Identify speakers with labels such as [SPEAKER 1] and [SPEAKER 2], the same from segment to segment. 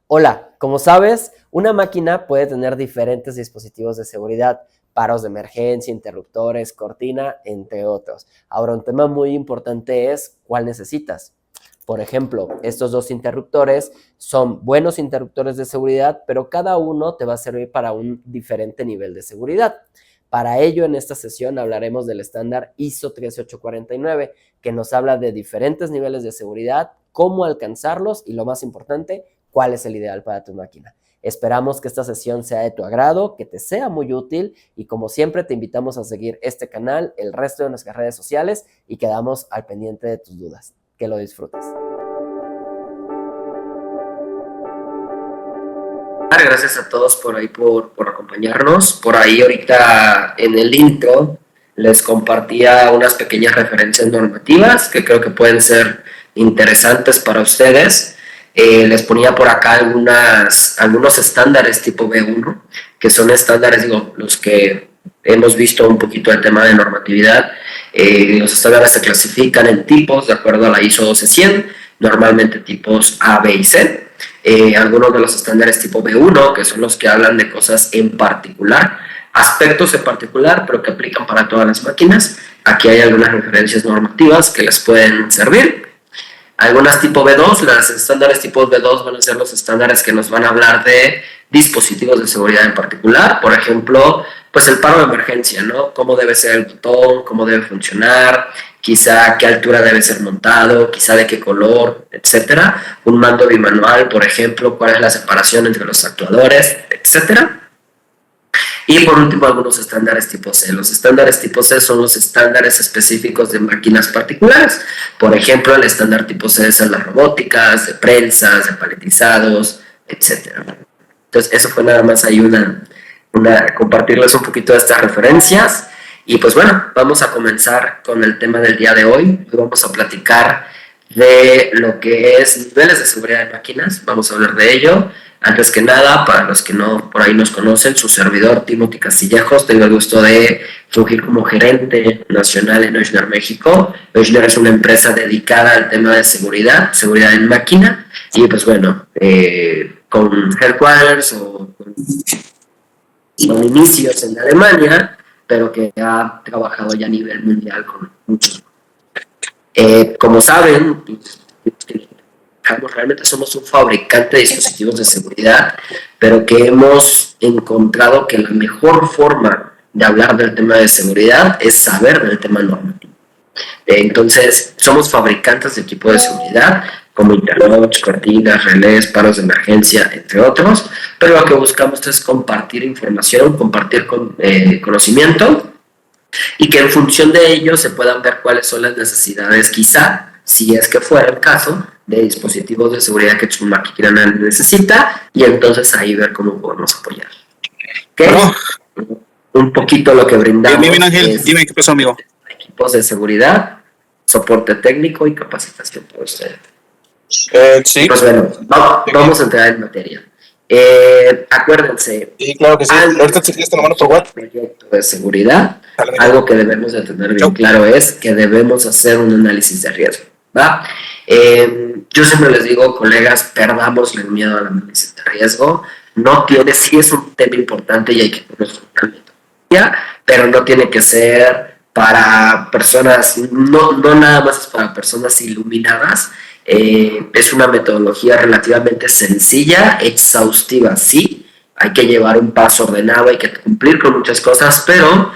[SPEAKER 1] Hola, como sabes, una máquina puede tener diferentes dispositivos de seguridad, paros de emergencia, interruptores, cortina, entre otros. Ahora, un tema muy importante es cuál necesitas. Por ejemplo, estos dos interruptores son buenos interruptores de seguridad, pero cada uno te va a servir para un diferente nivel de seguridad. Para ello, en esta sesión hablaremos del estándar ISO 13849, que nos habla de diferentes niveles de seguridad, cómo alcanzarlos y, lo más importante, cuál es el ideal para tu máquina. Esperamos que esta sesión sea de tu agrado, que te sea muy útil y, como siempre, te invitamos a seguir este canal, el resto de nuestras redes sociales y quedamos al pendiente de tus dudas. Que lo disfrutes. Gracias a todos por ahí por acompañarnos. Por ahí ahorita en el intro les compartía unas pequeñas referencias normativas que creo que pueden ser interesantes para ustedes. Les ponía por acá algunos estándares tipo B1, que son estándares, digo, los que hemos visto un poquito el tema de normatividad. Los estándares se clasifican en tipos de acuerdo a la ISO 12100, normalmente tipos A, B y C. Algunos de los estándares tipo B1, que son los que hablan de cosas en particular, aspectos en particular, pero que aplican para todas las máquinas. Aquí hay algunas referencias normativas que les pueden servir. Algunas tipo B2, los estándares tipo B2 van a ser los estándares que nos van a hablar de dispositivos de seguridad en particular. Por ejemplo, pues el paro de emergencia, ¿no? Cómo debe ser el botón, cómo debe funcionar, quizá qué altura debe ser montado, quizá de qué color, etcétera. Un mando bimanual, por ejemplo, cuál es la separación entre los actuadores, etcétera. Y por último, algunos estándares tipo C. Los estándares tipo C son los estándares específicos de máquinas particulares. Por ejemplo, el estándar tipo C es en las robóticas, de prensas, de paletizados, etc. Entonces, eso fue nada más ahí compartirles un poquito de estas referencias. Y pues bueno, vamos a comenzar con el tema del día de hoy. Hoy vamos a platicar de lo que es niveles de seguridad de máquinas. Vamos a hablar de ello. Antes que nada, para los que no por ahí nos conocen, su servidor Timothy Castillejos, tengo el gusto de fungir como gerente nacional en Ochner México. Ochner es una empresa dedicada al tema de seguridad en máquina, y pues bueno, con headquarters o con inicios en Alemania, pero que ha trabajado ya a nivel mundial con muchos. Como saben, realmente somos un fabricante de dispositivos de seguridad, pero que hemos encontrado que la mejor forma de hablar del tema de seguridad es saber del tema normativo. Entonces, somos fabricantes de equipos de seguridad, como interlocks, cortinas, relés, paros de emergencia, entre otros, pero lo que buscamos es compartir información, compartir conocimiento, y que en función de ello se puedan ver cuáles son las necesidades, quizá, si es que fuera el caso, de dispositivos de seguridad que tu máquina necesita, y entonces ahí ver cómo podemos apoyar. ¿Okay? Un poquito lo que brindamos.
[SPEAKER 2] Bien, Ángel, dime qué pasó, amigo.
[SPEAKER 1] Equipos de seguridad, soporte técnico y capacitación para ustedes.
[SPEAKER 2] Sí.
[SPEAKER 1] Pues bueno, vamos a entrar en materia. Acuérdense.
[SPEAKER 2] Sí, claro que sí. Ahorita te la mano por WhatsApp.
[SPEAKER 1] Proyecto de seguridad, algo que debemos de tener bien claro es que debemos hacer un análisis de riesgo, ¿va? Yo siempre les digo, colegas, perdamos el miedo al análisis de riesgo. No tiene, sí es un tema importante y hay que poner una metodología, pero no tiene que ser para personas, no nada más es para personas iluminadas. Es una metodología relativamente sencilla, exhaustiva, sí. Hay que llevar un paso ordenado, hay que cumplir con muchas cosas, pero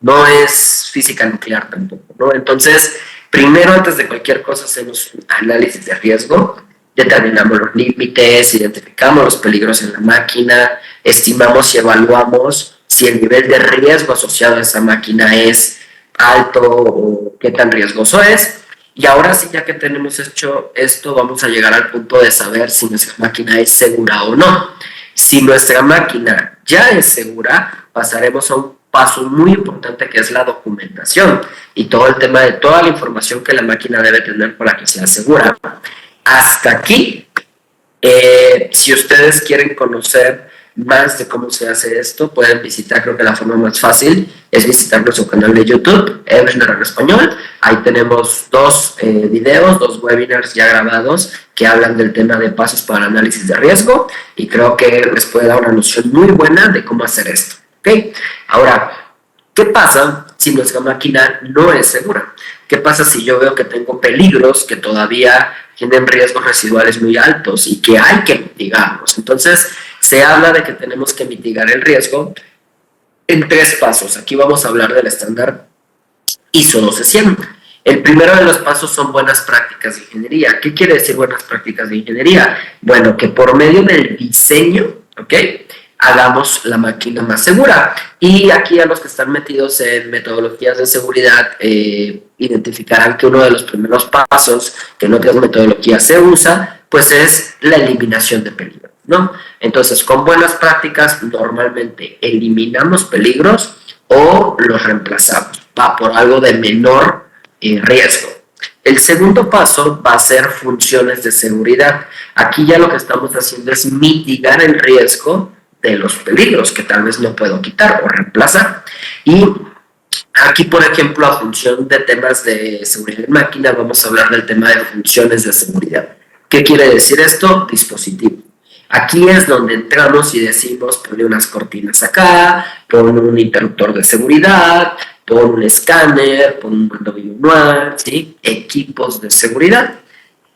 [SPEAKER 1] no es física nuclear tampoco, ¿no? Entonces, primero, antes de cualquier cosa, hacemos un análisis de riesgo, determinamos los límites, identificamos los peligros en la máquina, estimamos y evaluamos si el nivel de riesgo asociado a esa máquina es alto o qué tan riesgoso es. Y ahora sí, ya que tenemos hecho esto, vamos a llegar al punto de saber si nuestra máquina es segura o no. Si nuestra máquina ya es segura, pasaremos a un paso muy importante, que es la documentación y todo el tema de toda la información que la máquina debe tener para que sea segura. Hasta aquí, si ustedes quieren conocer más de cómo se hace esto, pueden visitar, creo que la forma más fácil es visitar nuestro canal de YouTube, Eversner en español. Ahí tenemos 2 webinars ya grabados que hablan del tema de pasos para análisis de riesgo y creo que les puede dar una noción muy buena de cómo hacer esto. ¿Okay? Ahora, ¿qué pasa si nuestra máquina no es segura? ¿Qué pasa si yo veo que tengo peligros que todavía tienen riesgos residuales muy altos y que hay que mitigarlos? Entonces, se habla de que tenemos que mitigar el riesgo en 3 pasos. Aquí vamos a hablar del estándar ISO 12100. El primero de los pasos son buenas prácticas de ingeniería. ¿Qué quiere decir buenas prácticas de ingeniería? Bueno, que por medio del diseño, ¿ok?, hagamos la máquina más segura. Y aquí a los que están metidos en metodologías de seguridad identificarán que uno de los primeros pasos que en otras metodologías se usa, pues es la eliminación de peligros, ¿no? Entonces, con buenas prácticas normalmente eliminamos peligros o los reemplazamos por algo de menor riesgo. El segundo paso va a ser funciones de seguridad. Aquí ya lo que estamos haciendo es mitigar el riesgo de los peligros que tal vez no puedo quitar o reemplazar. Y aquí, por ejemplo, a función de temas de seguridad en máquina, vamos a hablar del tema de funciones de seguridad. ¿Qué quiere decir esto? Dispositivo. Aquí es donde entramos y decimos, ponle unas cortinas acá, pon un interruptor de seguridad, pon un escáner, pon un mando manual, ¿sí? Equipos de seguridad.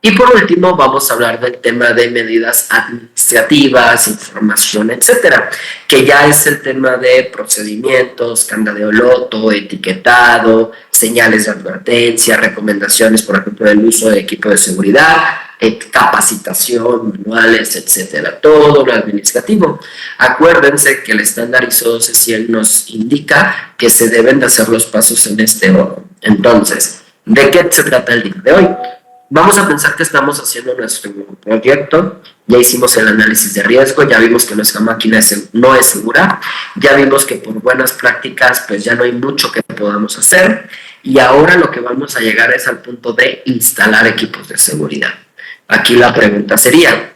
[SPEAKER 1] Y por último vamos a hablar del tema de medidas administrativas, información, etcétera, que ya es el tema de procedimientos, candadeo loto, etiquetado, señales de advertencia, recomendaciones, por ejemplo, del uso de equipo de seguridad, capacitación, manuales, etcétera, todo lo administrativo. Acuérdense que el estándar ISO 12100 nos indica que se deben de hacer los pasos en este orden. Entonces, ¿de qué se trata el día de hoy? Vamos a pensar que estamos haciendo nuestro proyecto, ya hicimos el análisis de riesgo, ya vimos que nuestra máquina no es segura, ya vimos que por buenas prácticas pues ya no hay mucho que podamos hacer y ahora lo que vamos a llegar es al punto de instalar equipos de seguridad. Aquí la pregunta sería,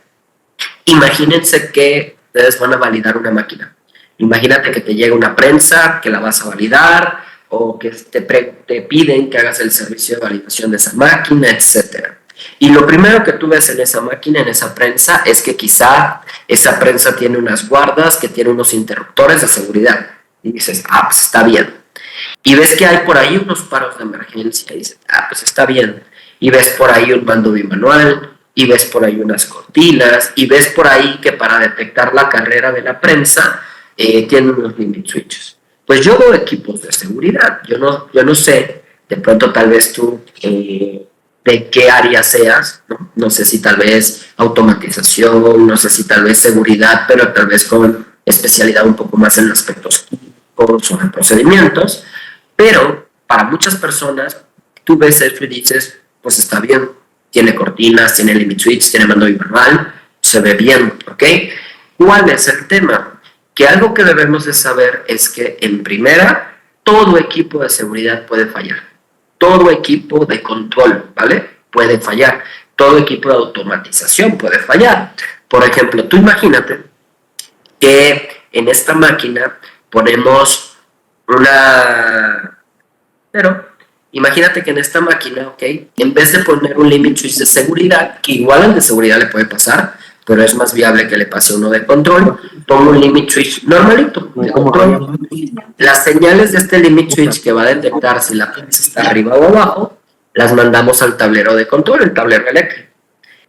[SPEAKER 1] imagínense que ustedes van a validar una máquina, imagínate que te llega una prensa que la vas a validar, o que te piden que hagas el servicio de validación de esa máquina, etc. Y lo primero que tú ves en esa máquina, en esa prensa, es que quizá esa prensa tiene unas guardas, que tiene unos interruptores de seguridad. Y dices, pues está bien. Y ves que hay por ahí unos paros de emergencia, y dices, pues está bien. Y ves por ahí un mando bimanual, y ves por ahí unas cortinas, y ves por ahí que para detectar la carrera de la prensa, tiene unos limit switches. Pues yo veo equipos de seguridad, yo no sé, de pronto tal vez tú de qué área seas, no sé si tal vez automatización, no sé si tal vez seguridad, pero tal vez con especialidad un poco más en aspectos químicos o en procedimientos, pero para muchas personas tú ves esto y dices, pues está bien, tiene cortinas, tiene limit switch, tiene mando bimanual, se ve bien, ¿ok? ¿Cuál es el tema? Que algo que debemos de saber es que en primera, todo equipo de seguridad puede fallar. Todo equipo de control, ¿vale? Puede fallar. Todo equipo de automatización puede fallar. Por ejemplo, tú imagínate que en esta máquina ponemos imagínate que en esta máquina, ¿ok?, en vez de poner un limit switch de seguridad, que igual al de seguridad le puede pasar, pero es más viable que le pase uno de control, pongo un limit switch normalito de control. Las señales de este limit switch que va a detectar si la prensa está arriba o abajo, las mandamos al tablero de control, el tablero eléctrico.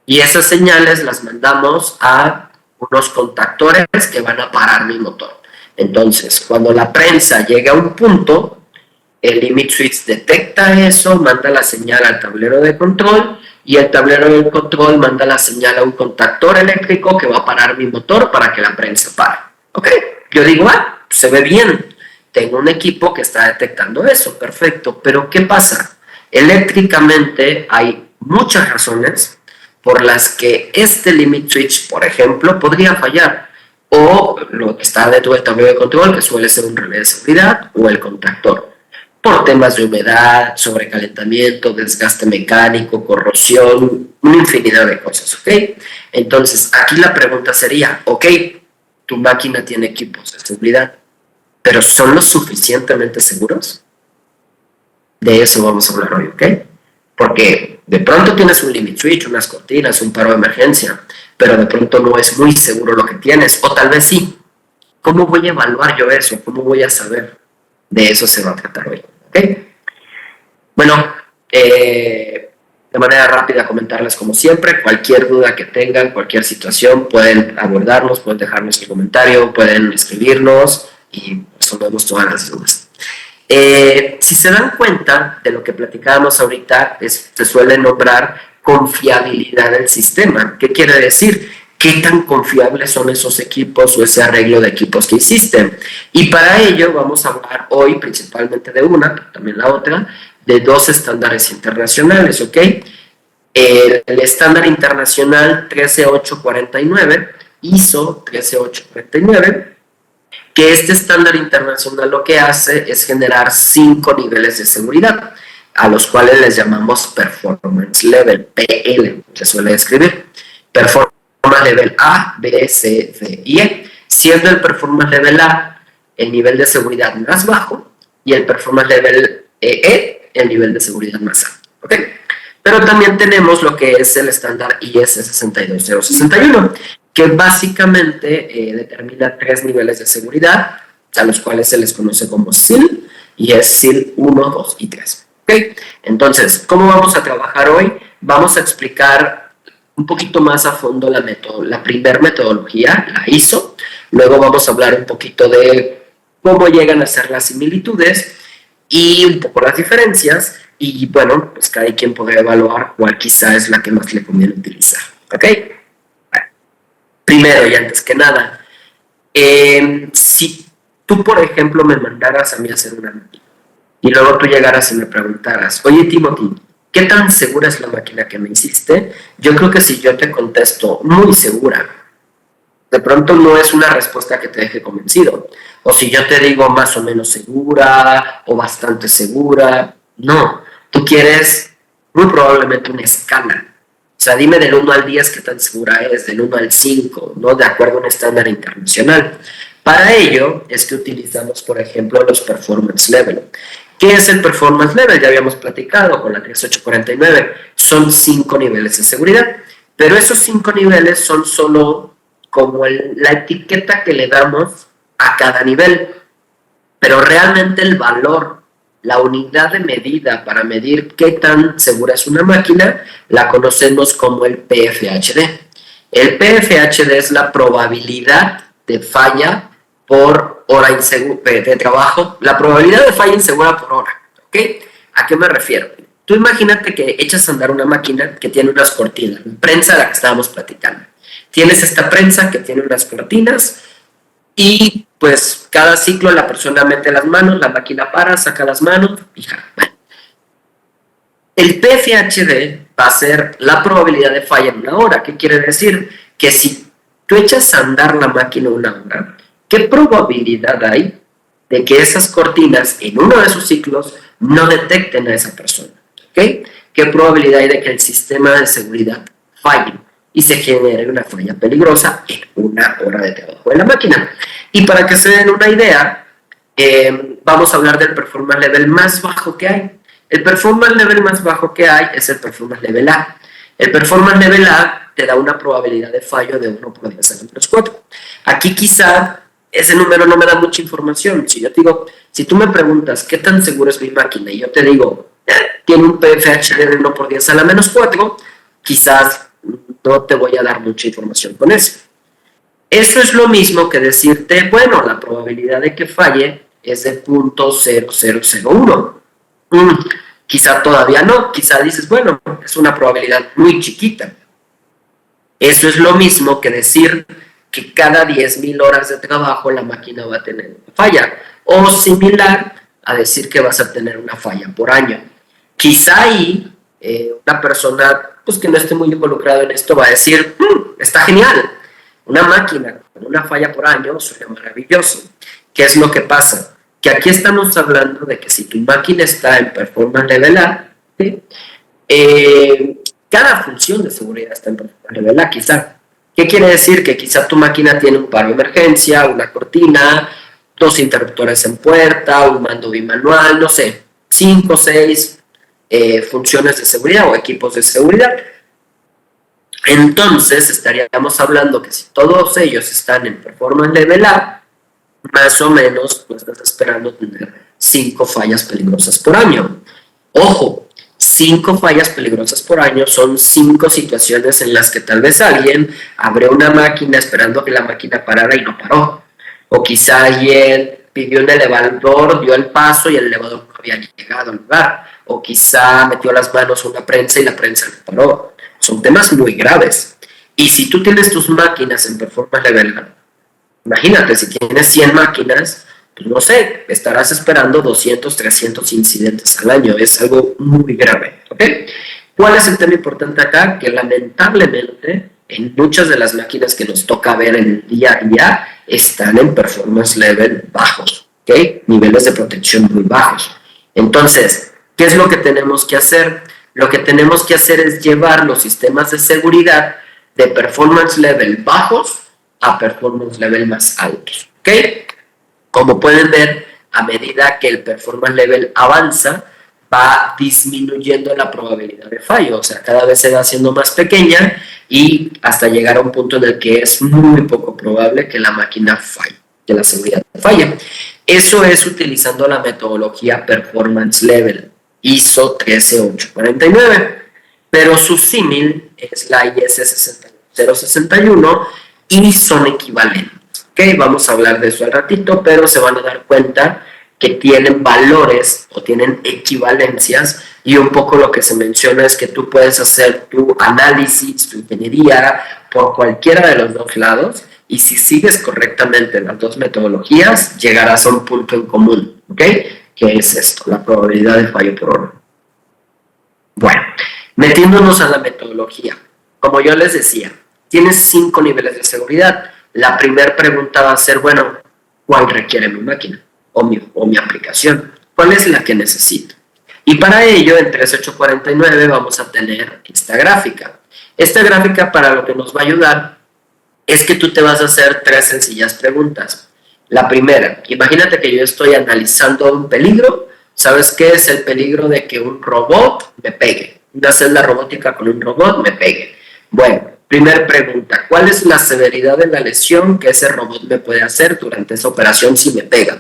[SPEAKER 1] Y esas señales las mandamos a unos contactores que van a parar mi motor. Entonces, cuando la prensa llega a un punto, el limit switch detecta eso, manda la señal al tablero de control, y el tablero de control manda la señal a un contactor eléctrico que va a parar mi motor para que la prensa pare. ¿Ok? Yo digo, se ve bien. Tengo un equipo que está detectando eso, perfecto. Pero ¿qué pasa? Eléctricamente hay muchas razones por las que este limit switch, por ejemplo, podría fallar. O lo que está dentro del tablero de control, que suele ser un relé de seguridad, o el contactor. Por temas de humedad, sobrecalentamiento, desgaste mecánico, corrosión, una infinidad de cosas, ¿ok? Entonces, aquí la pregunta sería, ok, tu máquina tiene equipos de seguridad, pero ¿son lo suficientemente seguros? De eso vamos a hablar hoy, ¿ok? Porque de pronto tienes un limit switch, unas cortinas, un paro de emergencia, pero de pronto no es muy seguro lo que tienes, o tal vez sí. ¿Cómo voy a evaluar yo eso? ¿Cómo voy a saber? De eso se va a tratar hoy, ¿ok? Bueno, de manera rápida comentarles como siempre, cualquier duda que tengan, cualquier situación, pueden abordarnos, pueden dejarnos un comentario, pueden escribirnos y resolvemos todas las dudas. Si se dan cuenta de lo que platicábamos ahorita, se suele nombrar confiabilidad del sistema. ¿Qué quiere decir? ¿Qué tan confiables son esos equipos o ese arreglo de equipos que hiciste? Y para ello vamos a hablar hoy principalmente de una, pero también la otra, de dos estándares internacionales, ¿ok? El estándar internacional 13849, ISO 13849, que este estándar internacional lo que hace es generar 5 niveles de seguridad, a los cuales les llamamos Performance Level, PL, se suele escribir. Performance Level A, B, C, D y E, siendo el Performance Level A el nivel de seguridad más bajo y el Performance Level E el nivel de seguridad más alto, ¿ok? Pero también tenemos lo que es el estándar IS 62061, que básicamente determina 3 niveles de seguridad, a los cuales se les conoce como SIL, y es SIL 1, 2 y 3. ¿Okay? Entonces, ¿cómo vamos a trabajar hoy? Vamos a explicar un poquito más a fondo la primer metodología, la ISO. Luego vamos a hablar un poquito de cómo llegan a ser las similitudes y un poco las diferencias. Y bueno, pues cada quien podrá evaluar cuál quizá es la que más le conviene utilizar. ¿Ok? Primero y antes que nada, si tú, por ejemplo, me mandaras a mí a hacer una máquina y luego tú llegaras y me preguntaras, oye, Timothy, ¿qué tan segura es la máquina que me hiciste? Yo creo que si yo te contesto muy segura, de pronto no es una respuesta que te deje convencido. O si yo te digo más o menos segura o bastante segura, no. Tú quieres muy probablemente una escala. O sea, dime del 1 al 10 qué tan segura es, del 1 al 5, ¿no? De acuerdo a un estándar internacional. Para ello es que utilizamos, por ejemplo, los Performance Level. ¿Qué es el Performance Level? Ya habíamos platicado con la 13849. Son 5 niveles de seguridad. Pero esos 5 niveles son solo como la etiqueta que le damos a cada nivel. Pero realmente el valor, la unidad de medida para medir qué tan segura es una máquina, la conocemos como el PFHD. El PFHD es la probabilidad de falla por hora de trabajo, la probabilidad de falla insegura por hora. ¿Ok? ¿A qué me refiero? Tú imagínate que echas a andar una máquina que tiene unas cortinas, prensa de la que estábamos platicando. Tienes esta prensa que tiene unas cortinas y pues cada ciclo la persona mete las manos, la máquina para, saca las manos y jala. Bueno, el PFHD va a ser la probabilidad de falla en una hora. ¿Qué quiere decir? Que si tú echas a andar la máquina una hora, ¿qué probabilidad hay de que esas cortinas en uno de sus ciclos no detecten a esa persona? ¿Okay? ¿Qué probabilidad hay de que el sistema de seguridad falle y se genere una falla peligrosa en una hora de trabajo de la máquina? Y para que se den una idea, vamos a hablar del Performance Level más bajo que hay. El Performance Level más bajo que hay es el Performance Level A. El Performance Level A te da una probabilidad de fallo de 1 por 10 a la menos 4. Aquí quizá ese número no me da mucha información. Si yo te digo, si tú me preguntas qué tan segura es mi máquina y yo te digo, tiene un PFHD de 1 por 10 a la menos 4, quizás no te voy a dar mucha información con eso. Eso es lo mismo que decirte, bueno, la probabilidad de que falle es de 0.0001. Quizá todavía no, quizá dices, bueno, es una probabilidad muy chiquita. Eso es lo mismo que decir que cada 10,000 horas de trabajo la máquina va a tener una falla, o similar a decir que vas a tener una falla por año. Quizá ahí una persona pues, que no esté muy involucrado en esto va a decir, está genial, una máquina con una falla por año suena maravilloso. ¿Qué es lo que pasa? Que aquí estamos hablando de que si tu máquina está en Performance Level A, ¿sí? Cada función de seguridad está en Performance Level A, quizá. ¿Qué quiere decir? Que quizá tu máquina tiene un paro de emergencia, una cortina, 2 interruptores en puerta, un mando bimanual, no sé, 5 o 6 funciones de seguridad o equipos de seguridad. Entonces estaríamos hablando que si todos ellos están en performance level A, más o menos tú estás esperando tener 5 fallas peligrosas por año. Ojo, 5 fallas peligrosas por año son 5 situaciones en las que tal vez alguien abrió una máquina esperando que la máquina parara y no paró. O quizá alguien pidió un elevador, dio el paso y el elevador no había llegado al lugar. O quizá metió las manos en una prensa y la prensa no paró. Son temas muy graves. Y si tú tienes tus máquinas en performance level A, imagínate, si tienes 100 máquinas, pues no sé, estarás esperando 200, 300 incidentes al año. Es algo muy grave, ¿ok? ¿Cuál es el tema importante acá? Que lamentablemente en muchas de las máquinas que nos toca ver en el día a día están en performance level bajos, ¿ok? Niveles de protección muy bajos. Entonces, ¿qué es lo que tenemos que hacer? Lo que tenemos que hacer es llevar los sistemas de seguridad de performance level bajos a performance level más altos, ¿ok? Como pueden ver, a medida que el performance level avanza, va disminuyendo la probabilidad de fallo, o sea, cada vez se va haciendo más pequeña y hasta llegar a un punto en el que es muy poco probable que la máquina falle, que la seguridad falle. Eso es utilizando la metodología Performance Level, ISO 13849, pero su símil es la IS 61061 y son equivalentes. Okay, vamos a hablar de eso al ratito, pero se van a dar cuenta que tienen valores o tienen equivalencias y un poco lo que se menciona es que tú puedes hacer tu análisis, tu ingeniería por cualquiera de los dos lados y si sigues correctamente las dos metodologías llegarás a un punto en común, ¿ok? ¿Qué es esto? La probabilidad de fallo por horno. Bueno, metiéndonos a la metodología, como yo les decía, tienes 5 niveles de seguridad. La primera pregunta va a ser, bueno, ¿cuál requiere mi máquina o mi aplicación? ¿Cuál es la que necesito? Y para ello, en 3849 vamos a tener esta gráfica. Esta gráfica para lo que nos va a ayudar es que tú te vas a hacer 3 sencillas preguntas. La primera, imagínate que yo estoy analizando un peligro. ¿Sabes qué es el peligro de que un robot me pegue? Una celda robótica con un robot me pegue. Bueno, primera pregunta, ¿cuál es la severidad de la lesión que ese robot me puede hacer durante esa operación si me pega?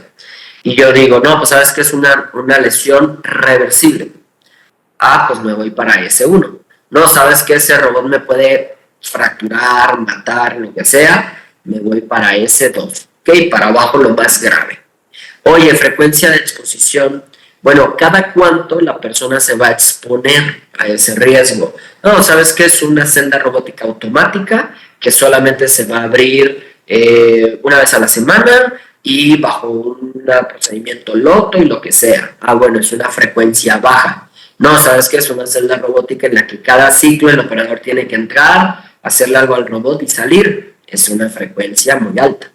[SPEAKER 1] Y yo digo, no, pues sabes que es una lesión reversible. Ah, pues me voy para S1. No, sabes que ese robot me puede fracturar, matar, lo que sea, me voy para S2. Ok, para abajo lo más grave. Oye, frecuencia de exposición. Bueno, ¿cada cuánto la persona se va a exponer a ese riesgo? No, ¿sabes qué? Es una celda robótica automática que solamente se va a abrir una vez a la semana y bajo un procedimiento loto y lo que sea. Ah, bueno, es una frecuencia baja. No, ¿sabes qué? Es una celda robótica en la que cada ciclo el operador tiene que entrar, hacerle algo al robot y salir. Es una frecuencia muy alta.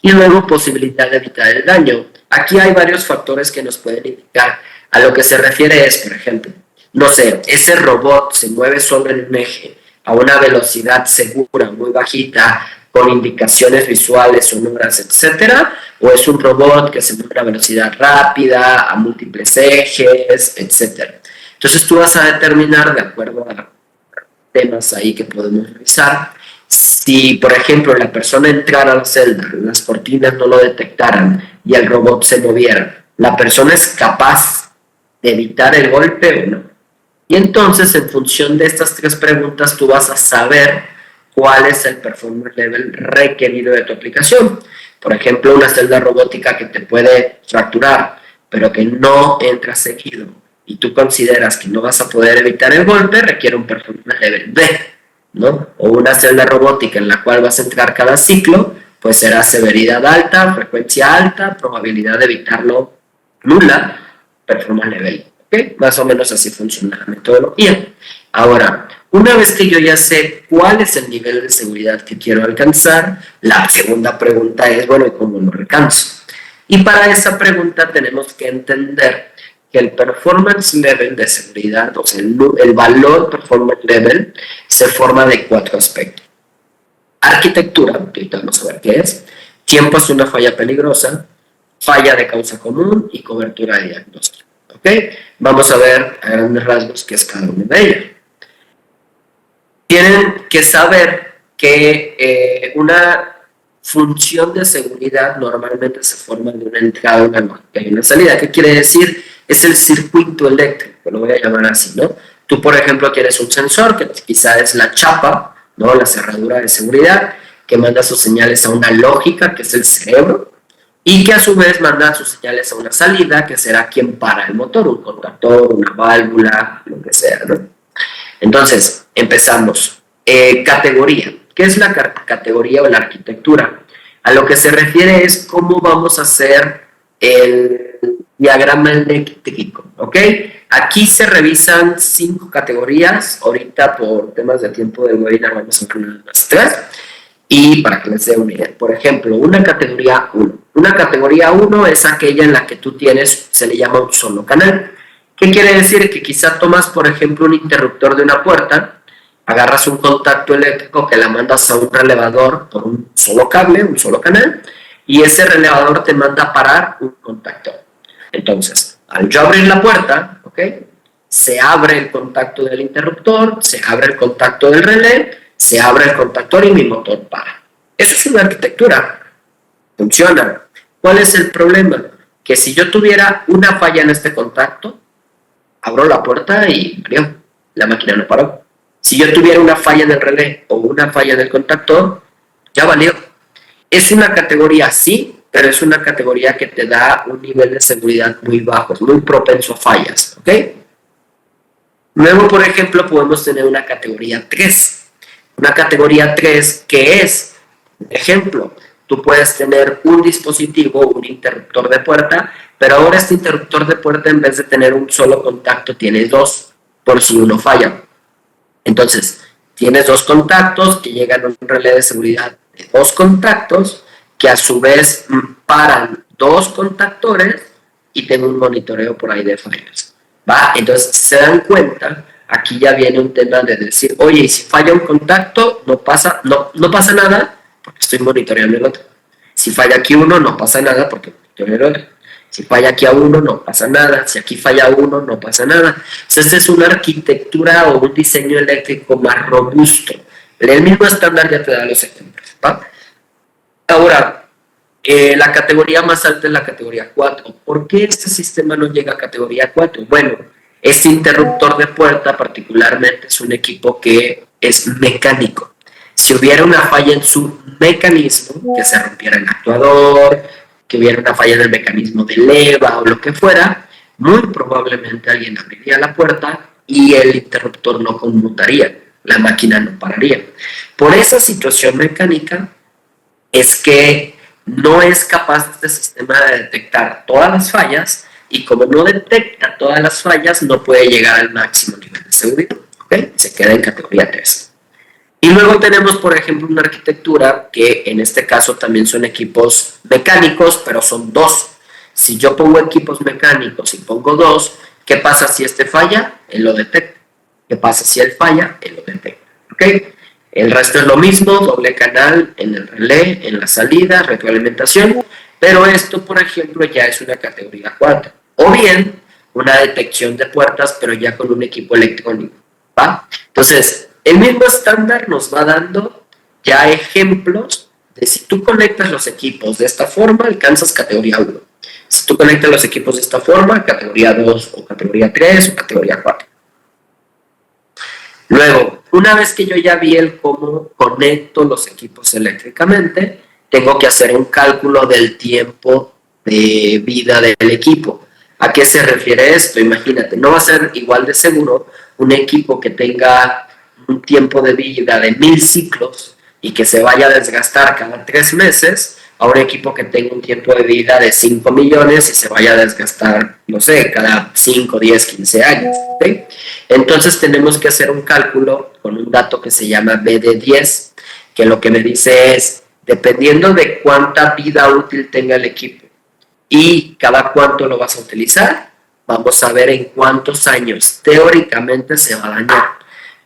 [SPEAKER 1] Y luego, posibilidad de evitar el daño. Aquí hay varios factores que nos pueden indicar. A lo que se refiere es, por ejemplo, no sé, ese robot se mueve solo en un eje a una velocidad segura, muy bajita, con indicaciones visuales, sonoras, etcétera, o es un robot que se mueve a una velocidad rápida, a múltiples ejes, etcétera. Entonces tú vas a determinar, de acuerdo a temas ahí que podemos revisar, si, por ejemplo, la persona entrara a la celda, las cortinas no lo detectaran y el robot se moviera, ¿la persona es capaz de evitar el golpe o no? Y entonces, en función de estas 3 preguntas, tú vas a saber cuál es el performance level requerido de tu aplicación. Por ejemplo, una celda robótica que te puede fracturar, pero que no entra seguido, y tú consideras que no vas a poder evitar el golpe, requiere un performance level B, ¿no? O una celda robótica en la cual vas a entrar cada ciclo, pues será severidad alta, frecuencia alta, probabilidad de evitarlo nula, performance level. ¿Okay? Más o menos así funciona la metodología. Ahora, una vez que yo ya sé cuál es el nivel de seguridad que quiero alcanzar, la segunda pregunta es, bueno, ¿y cómo lo alcanzo? Y para esa pregunta tenemos que entender que el performance level de seguridad, o sea, el valor performance level, se forma de 4 aspectos. arquitectura, que ahorita vamos a ver qué es, tiempo es una falla peligrosa, falla de causa común y cobertura de diagnóstico. ¿Ok? Vamos a ver a grandes rasgos qué es cada una de ellas. Tienen que saber que una función de seguridad normalmente se forma de una entrada, una lógica y una salida. ¿Qué quiere decir? Es el circuito eléctrico, lo voy a llamar así, ¿no? Tú, por ejemplo, tienes un sensor que quizá es la chapa, ¿no? La cerradura de seguridad, que manda sus señales a una lógica, que es el cerebro, y que a su vez manda sus señales a una salida, que será quien para el motor, un contactor, una válvula, lo que sea, ¿no? Entonces, empezamos. Categoría. ¿Qué es la categoría o la arquitectura? A lo que se refiere es cómo vamos a hacer el diagrama eléctrico, ¿ok? Aquí se revisan 5 categorías. Ahorita, por temas de tiempo del webinar, vamos a ver unas 3. Y para que les dé una idea, por ejemplo, una categoría 1. Una categoría 1 es aquella en la que tú tienes, se le llama un solo canal. ¿Qué quiere decir? Que quizá tomas, por ejemplo, un interruptor de una puerta, agarras un contacto eléctrico que la mandas a un relevador por un solo cable, un solo canal, y ese relevador te manda a parar un contactor. Entonces, al yo abrir la puerta, ¿ok? Se abre el contacto del interruptor, se abre el contacto del relé, se abre el contactor y mi motor para. Eso es una arquitectura. Funciona. ¿Cuál es el problema? Que si yo tuviera una falla en este contacto, abro la puerta y murió. La máquina no paró. Si yo tuviera una falla en el relé o una falla en el contactor, ya valió. Es una categoría, sí, pero es una categoría que te da un nivel de seguridad muy bajo, muy propenso a fallas, ¿ok? Luego, por ejemplo, podemos tener una categoría 3. Una categoría 3, ¿qué es? Ejemplo, tú puedes tener un dispositivo, un interruptor de puerta, pero ahora este interruptor de puerta, en vez de tener un solo contacto, tiene 2, por si uno falla. Entonces, tienes 2 contactos que llegan a un relé de seguridad de 2 contactos, que a su vez paran 2 contactores y tengo un monitoreo por ahí de fallas. ¿Va? Entonces, se dan cuenta, aquí ya viene un tema de decir, oye, y si falla un contacto, no pasa nada, porque estoy monitoreando el otro. Si falla aquí uno, no pasa nada, porque monitoreo el otro. Si falla aquí a uno, no pasa nada. Si aquí falla uno, no pasa nada. Entonces, esta es una arquitectura o un diseño eléctrico más robusto. El mismo estándar ya te da los ejemplos, ¿va? Ahora, la categoría más alta es la categoría 4. ¿Por qué este sistema no llega a categoría 4? Bueno, este interruptor de puerta particularmente es un equipo que es mecánico. Si hubiera una falla en su mecanismo, que se rompiera el actuador, que hubiera una falla en el mecanismo de leva o lo que fuera, muy probablemente alguien abriría la puerta y el interruptor no conmutaría, la máquina no pararía. Por esa situación mecánica es que no es capaz este sistema de detectar todas las fallas y como no detecta todas las fallas no puede llegar al máximo nivel de seguridad, ¿okay? Se queda en categoría 3. Y luego tenemos, por ejemplo, una arquitectura que en este caso también son equipos mecánicos, pero son 2. Si yo pongo equipos mecánicos y pongo 2, ¿qué pasa si este falla? Él lo detecta. ¿Qué pasa si él falla? Él lo detecta. ¿Ok? El resto es lo mismo, doble canal en el relé, en la salida, retroalimentación, pero esto, por ejemplo, ya es una categoría 4. O bien, una detección de puertas, pero ya con un equipo electrónico, ¿va? Entonces, el mismo estándar nos va dando ya ejemplos de si tú conectas los equipos de esta forma, alcanzas categoría 1. Si tú conectas los equipos de esta forma, categoría 2 o categoría 3 o categoría 4. Luego, una vez que yo ya vi el cómo conecto los equipos eléctricamente, tengo que hacer un cálculo del tiempo de vida del equipo. ¿A qué se refiere esto? Imagínate, no va a ser igual de seguro un equipo que tenga un tiempo de vida de 1000 ciclos y que se vaya a desgastar cada 3 meses a un equipo que tenga un tiempo de vida de 5 millones y se vaya a desgastar, no sé, cada 5, 10, 15 años. ¿Okay? Entonces tenemos que hacer un cálculo con un dato que se llama BD10, que lo que me dice es, dependiendo de cuánta vida útil tenga el equipo y cada cuánto lo vas a utilizar, vamos a ver en cuántos años teóricamente se va a dañar.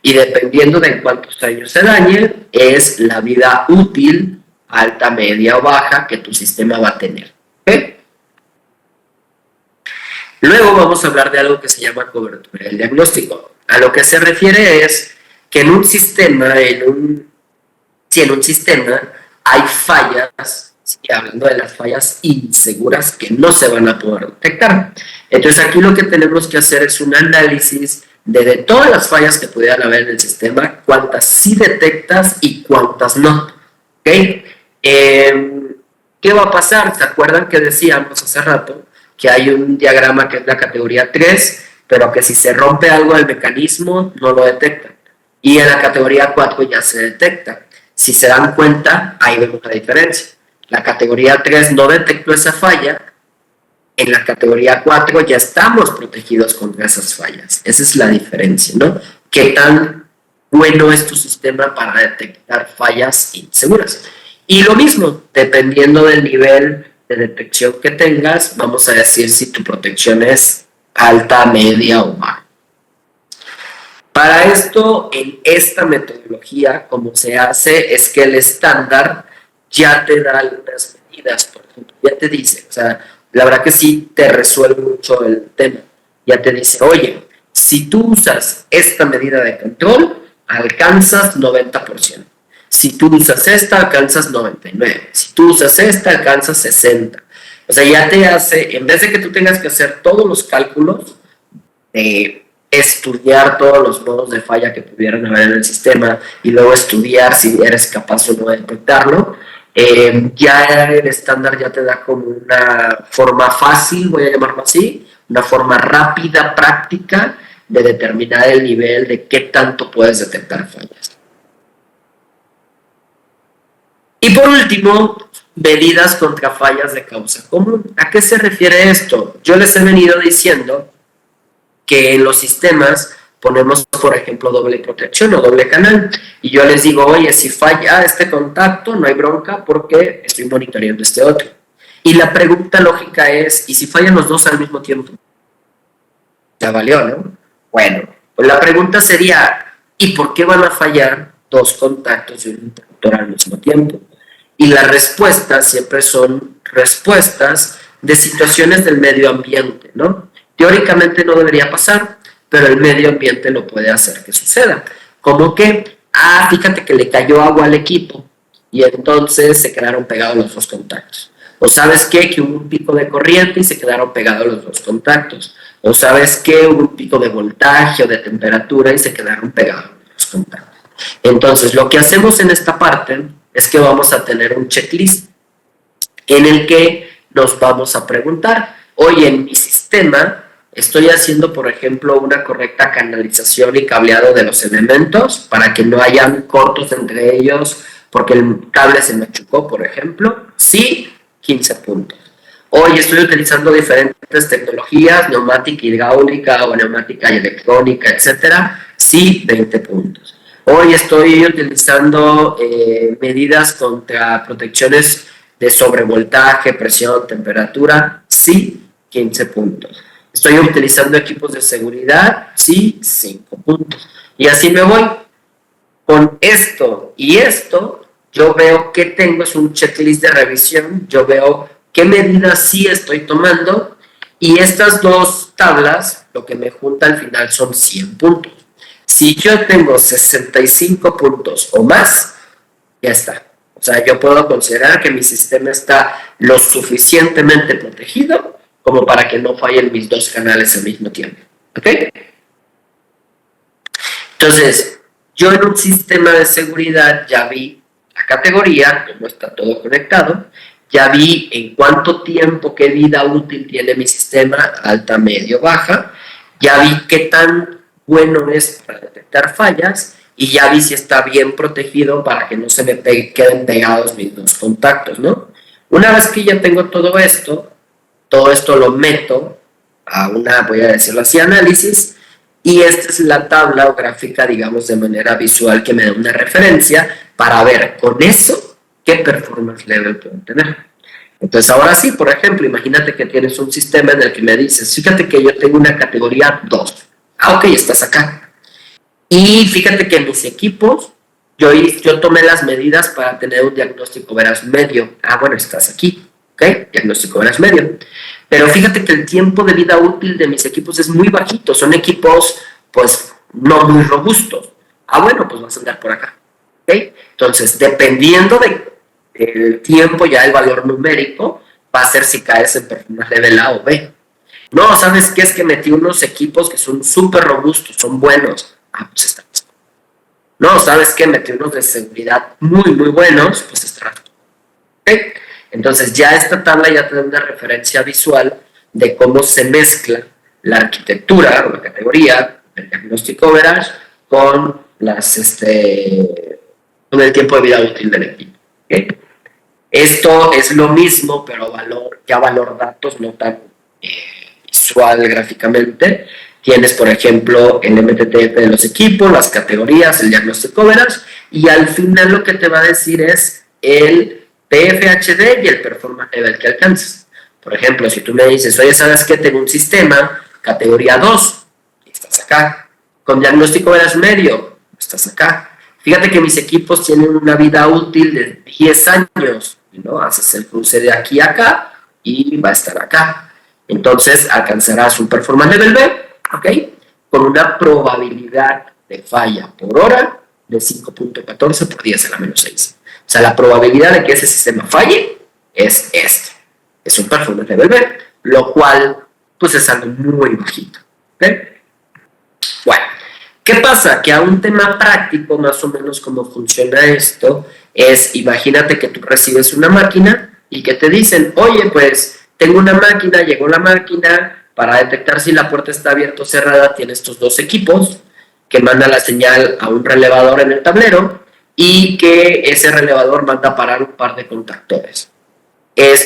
[SPEAKER 1] Y dependiendo de cuántos años se dañe, es la vida útil, alta, media o baja, que tu sistema va a tener. ¿Okay? Luego vamos a hablar de algo que se llama cobertura del diagnóstico. A lo que se refiere es que en un sistema, si en un sistema hay fallas, hablando de las fallas inseguras que no se van a poder detectar. Entonces aquí lo que tenemos que hacer es un análisis de todas las fallas que pudieran haber en el sistema, cuántas sí detectas y cuántas no. ¿Okay? ¿Qué va a pasar? ¿Se acuerdan que decíamos hace rato que hay un diagrama que es la categoría 3, pero que si se rompe algo del mecanismo no lo detecta? Y en la categoría 4 ya se detecta. Si se dan cuenta, ahí vemos la diferencia. La categoría 3 no detectó esa falla, en la categoría 4 ya estamos protegidos contra esas fallas. Esa es la diferencia, ¿no? ¿Qué tan bueno es tu sistema para detectar fallas inseguras? Y lo mismo, dependiendo del nivel de detección que tengas, vamos a decir si tu protección es alta, media o baja. Para esto, en esta metodología, como se hace, es que el estándar ya te da algunas medidas, por ejemplo, ya te dice, o sea, la verdad que sí te resuelve mucho el tema. Ya te dice, oye, si tú usas esta medida de control, alcanzas 90%. Si tú usas esta, alcanzas 99%. Si tú usas esta, alcanzas 60%. O sea, ya te hace, en vez de que tú tengas que hacer todos los cálculos, estudiar todos los modos de falla que pudieran haber en el sistema y luego estudiar si eres capaz o no de detectarlo, ya el estándar ya te da como una forma fácil, voy a llamarlo así, una forma rápida, práctica de determinar el nivel de qué tanto puedes detectar fallas. Y por último, medidas contra fallas de causa común. ¿A qué se refiere esto? Yo les he venido diciendo que en los sistemas ponemos, por ejemplo, doble protección o doble canal. Y yo les digo, oye, si falla este contacto, no hay bronca porque estoy monitoreando este otro. Y la pregunta lógica es, ¿y si fallan los dos al mismo tiempo? Ya valió, ¿no? Bueno, pues la pregunta sería, ¿y por qué van a fallar dos contactos de un interruptor al mismo tiempo? Y las respuestas siempre son respuestas de situaciones del medio ambiente, ¿no? Teóricamente no debería pasar, pero el medio ambiente lo puede hacer que suceda. Como que, fíjate que le cayó agua al equipo y entonces se quedaron pegados los dos contactos. O sabes qué, que hubo un pico de corriente y se quedaron pegados los dos contactos. O sabes qué, hubo un pico de voltaje o de temperatura y se quedaron pegados los contactos. Entonces, lo que hacemos en esta parte es que vamos a tener un checklist en el que nos vamos a preguntar, oye, en mi sistema estoy haciendo, por ejemplo, una correcta canalización y cableado de los elementos para que no hayan cortos entre ellos porque el cable se machucó, por ejemplo. Sí, 15 puntos. Oye, estoy utilizando diferentes tecnologías, neumática hidráulica o neumática y electrónica, etcétera. Sí, 20 puntos. Hoy estoy utilizando medidas contra protecciones de sobrevoltaje, presión, temperatura. Sí, 15 puntos. Estoy utilizando equipos de seguridad. Sí, 5 puntos. Y así me voy. Con esto y esto, yo veo que tengo, es un checklist de revisión. Yo veo qué medidas sí estoy tomando. Y estas dos tablas, lo que me junta al final son 100 puntos. Si yo tengo 65 puntos o más, ya está. O sea, yo puedo considerar que mi sistema está lo suficientemente protegido como para que no fallen mis dos canales al mismo tiempo. ¿Ok? Entonces, yo en un sistema de seguridad ya vi la categoría, cómo está todo conectado, ya vi en cuánto tiempo, qué vida útil tiene mi sistema, alta, medio, baja, ya vi qué tan bueno es para detectar fallas y ya vi si está bien protegido para que no se me queden pegados mis dos contactos, ¿no? Una vez que ya tengo todo esto lo meto a una, voy a decirlo así, análisis, y esta es la tabla o gráfica, digamos, de manera visual que me da una referencia para ver con eso qué performance level puedo tener. Entonces, ahora sí, por ejemplo, imagínate que tienes un sistema en el que me dices, fíjate que yo tengo una categoría 2. Ok, estás acá. Y fíjate que en mis equipos, yo tomé las medidas para tener un diagnóstico veraz medio. Ah, bueno, estás aquí, ¿ok? Diagnóstico veraz medio. Pero fíjate que el tiempo de vida útil de mis equipos es muy bajito. Son equipos, pues, no muy robustos. Ah, bueno, pues vas a andar por acá, ¿ok? Entonces, dependiendo del tiempo, ya el valor numérico va a ser si caes en performance level A o B. No, ¿sabes qué? Es que metí unos equipos que son súper robustos, son buenos. Ah, pues está. No, ¿sabes qué? Metí unos de seguridad muy, muy buenos, pues está. ¿Ok? Entonces ya esta tabla ya te da una referencia visual de cómo se mezcla la arquitectura o la categoría, el diagnóstico verás, con con el tiempo de vida útil del equipo. ¿Okay? Esto es lo mismo, pero valor datos, no tan visual gráficamente. Tienes, por ejemplo, el MTTF de los equipos, las categorías, el diagnóstico coverage, y al final lo que te va a decir es el PFHD y el performance level que alcanzas. Por ejemplo, si tú me dices, oye, ¿sabes qué? Tengo un sistema, categoría 2, estás acá. Con diagnóstico coverage medio, estás acá. Fíjate que mis equipos tienen una vida útil de 10 años, ¿no? Haces el cruce de aquí a acá y va a estar acá. Entonces alcanzarás un performance level B, ¿ok? Con una probabilidad de falla por hora de 5.14 por 10 a la menos 6. O sea, la probabilidad de que ese sistema falle es este. Es un performance level B, lo cual pues es algo muy bajito, ¿ok? Bueno, ¿qué pasa? Que a un tema práctico, más o menos cómo funciona esto, es, imagínate que tú recibes una máquina y que te dicen, oye, pues tengo una máquina, llegó la máquina, para detectar si la puerta está abierta o cerrada, tiene estos dos equipos que mandan la señal a un relevador en el tablero y que ese relevador manda a parar un par de contactores. Es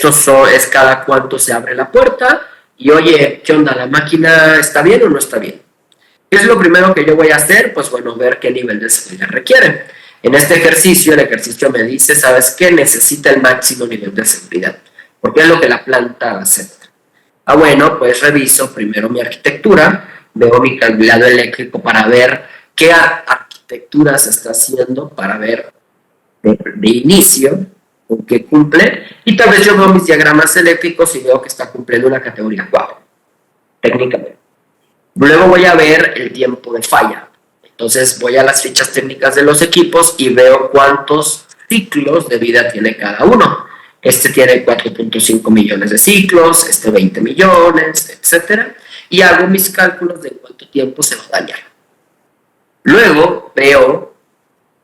[SPEAKER 1] cada cuánto se abre la puerta y, oye, ¿qué onda? ¿La máquina está bien o no está bien? ¿Qué es lo primero que yo voy a hacer? Pues bueno, ver qué nivel de seguridad requiere. En este ejercicio, el ejercicio me dice, ¿sabes qué? Necesita el máximo nivel de seguridad, porque es lo que la planta acepta. Ah, bueno, pues reviso primero mi arquitectura, veo mi cableado eléctrico para ver qué arquitectura se está haciendo, para ver de inicio con qué cumple, y tal vez yo veo mis diagramas eléctricos y veo que está cumpliendo una categoría 4, técnicamente. Luego voy a ver el tiempo de falla. Entonces voy a las fichas técnicas de los equipos y veo cuántos ciclos de vida tiene cada uno. Este tiene 4.5 millones de ciclos, este 20 millones, etc. Y hago mis cálculos de cuánto tiempo se va a dañar. Luego veo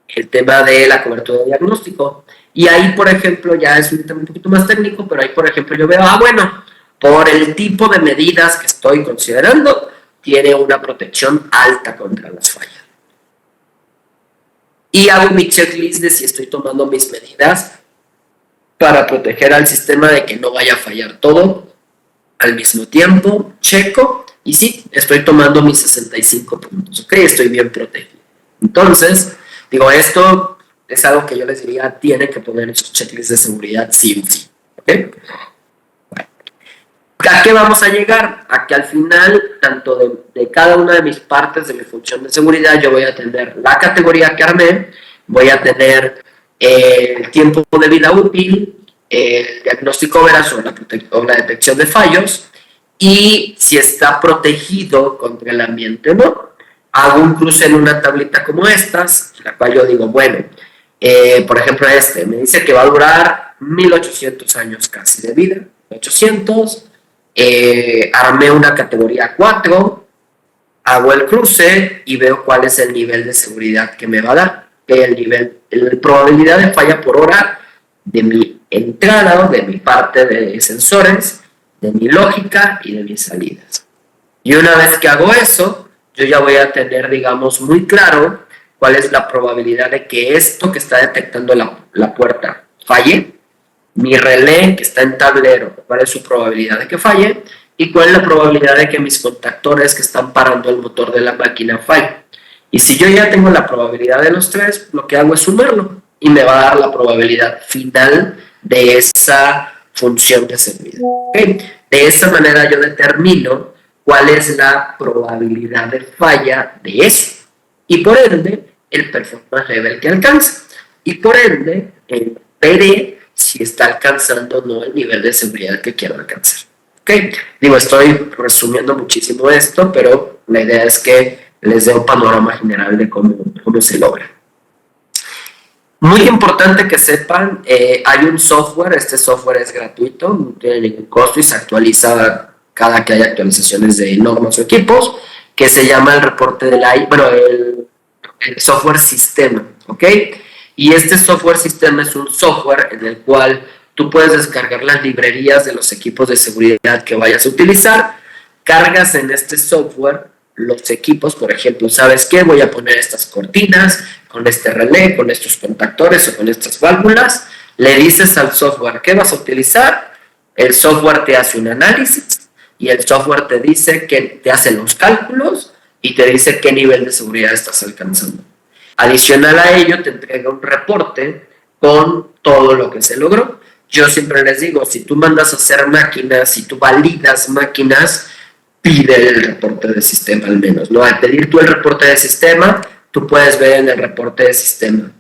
[SPEAKER 1] el tema de la cobertura de diagnóstico. Y ahí, por ejemplo, ya es un tema un poquito más técnico, pero ahí, por ejemplo, yo veo, bueno, por el tipo de medidas que estoy considerando, tiene una protección alta contra las fallas. Y hago mi checklist de si estoy tomando mis medidas para proteger al sistema de que no vaya a fallar todo al mismo tiempo. Checo, y sí, estoy tomando mis 65 puntos, ¿ok? Estoy bien protegido. Entonces, digo, esto es algo que yo les diría, tienen que poner en sus checklists de seguridad sí o sí, ¿ok? ¿A qué vamos a llegar? A que al final, tanto de cada una de mis partes de mi función de seguridad, yo voy a tener la categoría que armé, voy a tener el tiempo de vida útil, el diagnóstico veraz o la detección de fallos, y si está protegido contra el ambiente o no. Hago un cruce en una tablita como estas, en la cual yo digo, bueno, por ejemplo me dice que va a durar 1800 años casi de vida, 800. Armé una categoría 4, hago el cruce y veo cuál es el nivel de seguridad que me va a dar. La probabilidad de falla por hora de mi entrada, de mi parte de sensores, de mi lógica y de mis salidas. Y una vez que hago eso, yo ya voy a tener, digamos, muy claro cuál es la probabilidad de que esto que está detectando la puerta falle, mi relé que está en tablero, cuál es su probabilidad de que falle y cuál es la probabilidad de que mis contactores que están parando el motor de la máquina fallen. Y si yo ya tengo la probabilidad de los tres, lo que hago es sumarlo y me va a dar la probabilidad final de esa función de seguridad. ¿Okay? De esa manera yo determino cuál es la probabilidad de falla de eso. y por ende el performance level que alcanza, y por ende el PD si está alcanzando o no el nivel de seguridad que quiero alcanzar. ¿Ok? Digo, estoy resumiendo muchísimo esto, pero la idea es que les dé un panorama general de cómo se logra. Muy importante que sepan, hay un software, este software es gratuito, no tiene ningún costo y se actualiza cada que hay actualizaciones de normas o equipos, que se llama el reporte del AI, bueno, el software sistema, ¿ok? Y este software sistema es un software en el cual tú puedes descargar las librerías de los equipos de seguridad que vayas a utilizar, cargas en este software los equipos, por ejemplo, ¿sabes qué? Voy a poner estas cortinas con este relé, con estos contactores o con estas válvulas. Le dices al software qué vas a utilizar, el software te hace un análisis y el software te dice que te hace los cálculos y te dice qué nivel de seguridad estás alcanzando. Adicional a ello, te entrega un reporte con todo lo que se logró. Yo siempre les digo, si tú mandas a hacer máquinas, si tú validas máquinas, pide el reporte de sistema al menos, ¿no? Al pedir tú el reporte de sistema, tú puedes ver en el reporte de sistema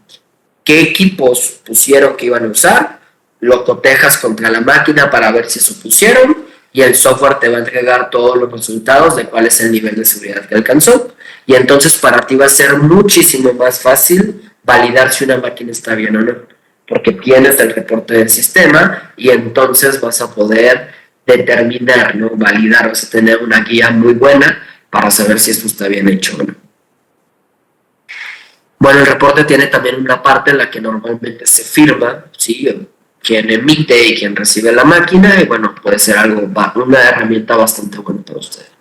[SPEAKER 1] qué equipos pusieron que iban a usar, lo cotejas contra la máquina para ver si eso pusieron y el software te va a entregar todos los resultados de cuál es el nivel de seguridad que alcanzó y entonces para ti va a ser muchísimo más fácil validar si una máquina está bien o no, porque tienes el reporte del sistema y entonces vas a poder determinar, ¿no? Validar, vas a tener una guía muy buena para saber si esto está bien hecho o no. Bueno, el reporte tiene también una parte en la que normalmente se firma, ¿sí? Quien emite y quien recibe la máquina, y bueno, puede ser una herramienta bastante buena para ustedes.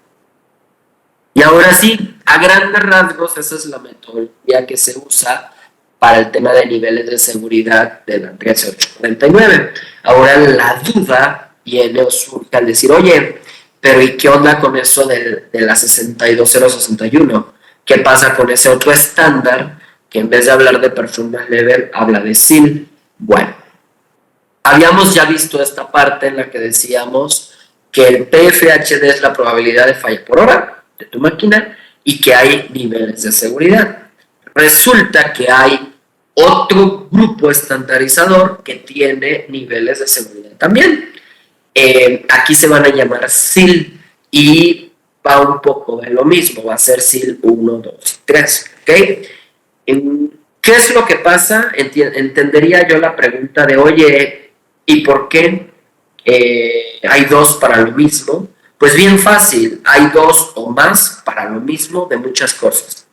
[SPEAKER 1] Y ahora sí, a grandes rasgos, esa es la metodología que se usa para el tema de niveles de seguridad de la 13849. Ahora la duda viene o surge al decir, oye, pero ¿y qué onda con eso de la 62061? ¿Qué pasa con ese otro estándar que en vez de hablar de performance level habla de SIL? Bueno, habíamos ya visto esta parte en la que decíamos que el PFHD es la probabilidad de falla por hora de tu máquina y que hay niveles de seguridad. Resulta que hay otro grupo estandarizador que tiene niveles de seguridad también. Aquí se van a llamar SIL y va un poco de lo mismo, va a ser SIL 1, 2 y 3, ¿ok? ¿Qué es lo que pasa? Entendería yo la pregunta de, oye, ¿y por qué hay dos para lo mismo? Pues bien fácil, hay dos o más para lo mismo de muchas cosas.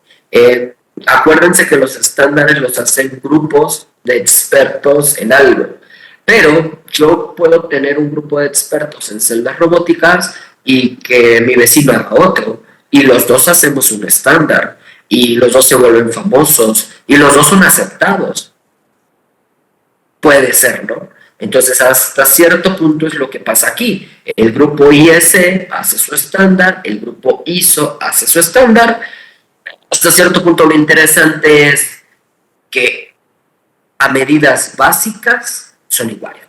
[SPEAKER 1] Acuérdense que los estándares los hacen grupos de expertos en algo. Pero yo puedo tener un grupo de expertos en celdas robóticas y que mi vecino haga otro. Y los dos hacemos un estándar. Y los dos se vuelven famosos. Y los dos son aceptados. Puede ser, ¿no? Entonces, hasta cierto punto es lo que pasa aquí. El grupo IS hace su estándar. El grupo ISO hace su estándar. Hasta cierto punto lo interesante es que a medidas básicas son iguales.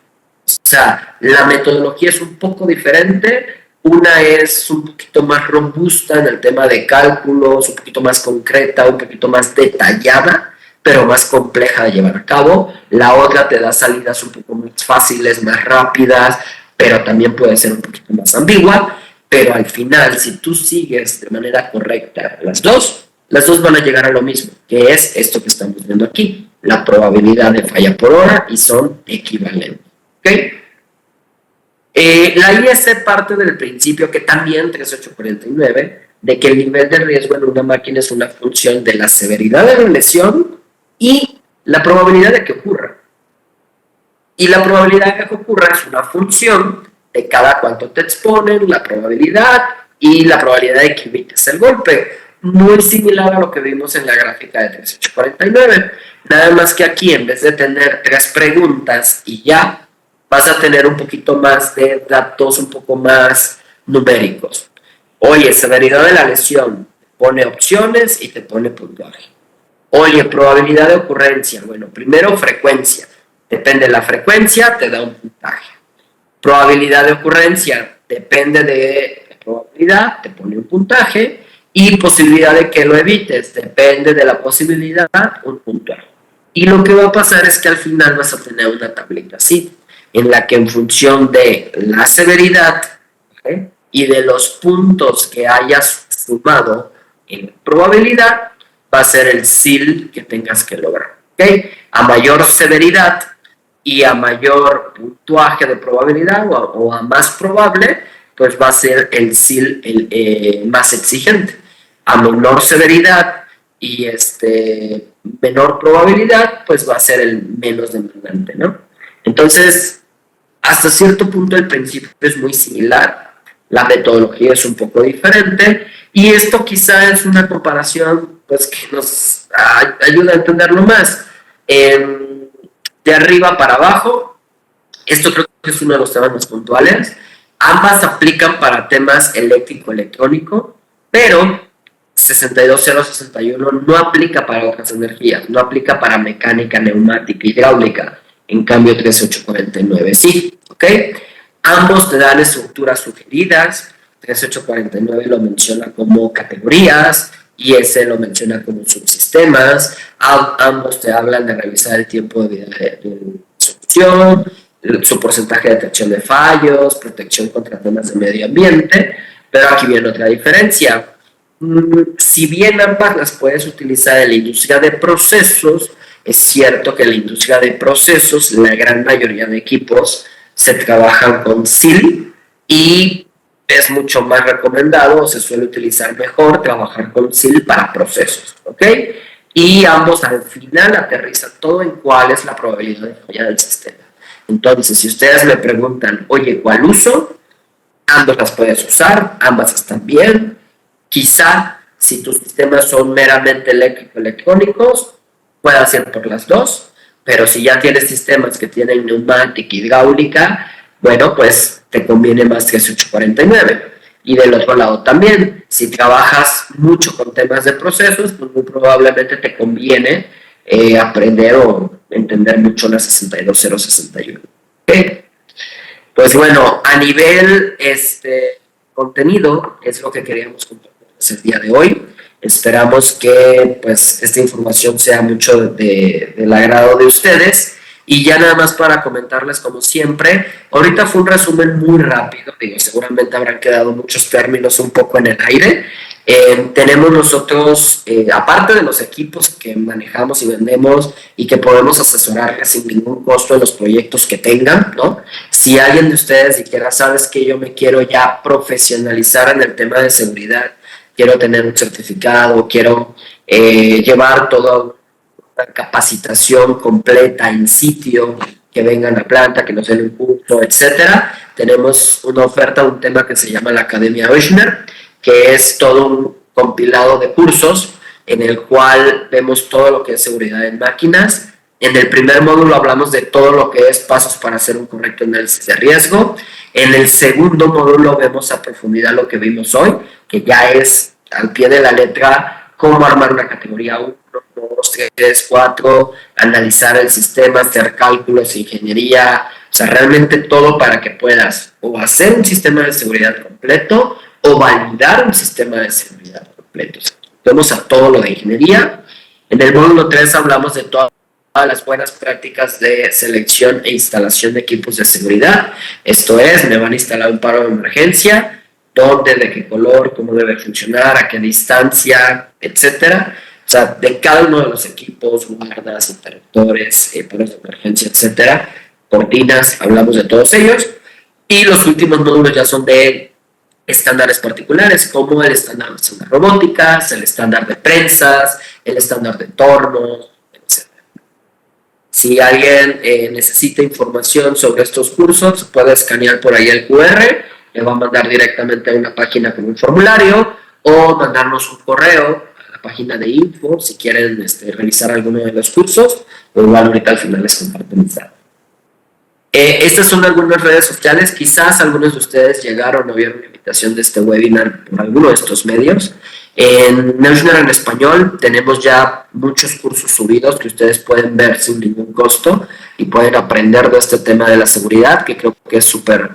[SPEAKER 1] O sea, la metodología es un poco diferente, una es un poquito más robusta en el tema de cálculos, un poquito más concreta, un poquito más detallada, pero más compleja de llevar a cabo. La otra te da salidas un poco más fáciles, más rápidas, pero también puede ser un poquito más ambigua, pero al final, si tú sigues de manera correcta las dos van a llegar a lo mismo, que es esto que estamos viendo aquí, la probabilidad de falla por hora y son equivalentes. ¿Okay? La IS parte del principio que también 3849 de que el nivel de riesgo en una máquina es una función de la severidad de la lesión y la probabilidad de que ocurra. Y la probabilidad de que ocurra es una función de cada cuánto te exponen, la probabilidad y la probabilidad de que evites el golpe. Muy similar a lo que vimos en la gráfica de 3849. Nada más que aquí, en vez de tener 3 preguntas y ya, vas a tener un poquito más de datos, un poco más numéricos. Oye, severidad de la lesión, pone opciones y te pone puntaje. Oye, probabilidad de ocurrencia, bueno, primero frecuencia. Depende de la frecuencia, te da un puntaje. Probabilidad de ocurrencia, depende de la probabilidad, te pone un puntaje. y posibilidad de que lo evites, depende de la posibilidad, un puntuaje. Y lo que va a pasar es que al final vas a tener una tablita así, en la que en función de la severidad, ¿okay?, y de los puntos que hayas sumado en probabilidad, va a ser el SIL que tengas que lograr. ¿Okay? A mayor severidad y a mayor puntuaje de probabilidad o a más probable, pues va a ser el SIL más exigente. A menor severidad y menor probabilidad, pues va a ser el menos demandante, ¿no? Entonces, hasta cierto punto el principio es muy similar, la metodología es un poco diferente y esto quizá es una comparación pues que nos ayuda a entenderlo más. De arriba para abajo, esto creo que es uno de los temas más puntuales. Ambas aplican para temas eléctrico-electrónico, pero 62061 no aplica para otras energías, no aplica para mecánica, neumática, hidráulica. En cambio, 13849 sí, ¿ok? Ambos te dan estructuras sugeridas. 13849 lo menciona como categorías y ese lo menciona como subsistemas. Ambos te hablan de revisar el tiempo de vida de solución, su porcentaje de detección de fallos, protección contra temas de medio ambiente, pero aquí viene otra diferencia. Si bien ambas las puedes utilizar en la industria de procesos, es cierto que en la industria de procesos la gran mayoría de equipos se trabajan con SIL y es mucho más recomendado o se suele utilizar mejor trabajar con SIL para procesos, ¿ok? Y ambos al final aterrizan todo en cuál es la probabilidad de falla del sistema. Entonces, si ustedes me preguntan, oye, ¿cuál uso? Ambas las puedes usar, ambas están bien. Quizá, si tus sistemas son meramente eléctrico-electrónicos, puedas ir por las dos, pero si ya tienes sistemas que tienen neumática, hidráulica, bueno, pues te conviene más 13849. Y del otro lado también, si trabajas mucho con temas de procesos, pues muy probablemente te conviene aprender o entender mucho la 62061. ¿Okay? Pues bueno, a nivel contenido, es lo que queríamos compartirles el día de hoy. Esperamos que pues esta información sea mucho del agrado de ustedes. Y ya nada más para comentarles, como siempre, ahorita fue un resumen muy rápido, digo, seguramente habrán quedado muchos términos un poco en el aire. Tenemos nosotros, aparte de los equipos que manejamos y vendemos y que podemos asesorarles sin ningún costo en los proyectos que tengan, ¿no? Si alguien de ustedes dijera, sabes que yo me quiero ya profesionalizar en el tema de seguridad, quiero tener un certificado, quiero llevar toda una capacitación completa en sitio, que vengan a planta, que nos den un curso, etcétera. Tenemos una oferta, un tema que se llama la Academia Oeshner, que es todo un compilado de cursos en el cual vemos todo lo que es seguridad en máquinas. En el primer módulo hablamos de todo lo que es pasos para hacer un correcto análisis de riesgo. En el segundo módulo vemos a profundidad lo que vimos hoy, que ya es al pie de la letra cómo armar una categoría 1, 2, 3, 4, analizar el sistema, hacer cálculos, ingeniería, o sea, realmente todo para que puedas o hacer un sistema de seguridad completo o validar un sistema de seguridad completo. O sea, vemos a todo lo de ingeniería. En el módulo 3 hablamos de todas las buenas prácticas de selección e instalación de equipos de seguridad. Esto es, me van a instalar un paro de emergencia, dónde, de qué color, cómo debe funcionar, a qué distancia, etcétera. O sea, de cada uno de los equipos, guardas, interruptores, paros de emergencia, etcétera, cortinas, hablamos de todos ellos. Y los últimos módulos ya son de estándares particulares, como el estándar de robóticas, el estándar de prensas, el estándar de tornos, etc. Si alguien necesita información sobre estos cursos, puede escanear por ahí el QR, le va a mandar directamente a una página con un formulario o mandarnos un correo a la página de info si quieren revisar alguno de los cursos, o igual ahorita al final les comparto mis datos. Estas son algunas redes sociales, quizás algunos de ustedes llegaron o vieron la invitación de este webinar por alguno de estos medios. En Oeshner en español tenemos ya muchos cursos subidos que ustedes pueden ver sin ningún costo y pueden aprender de este tema de la seguridad, que creo que es súper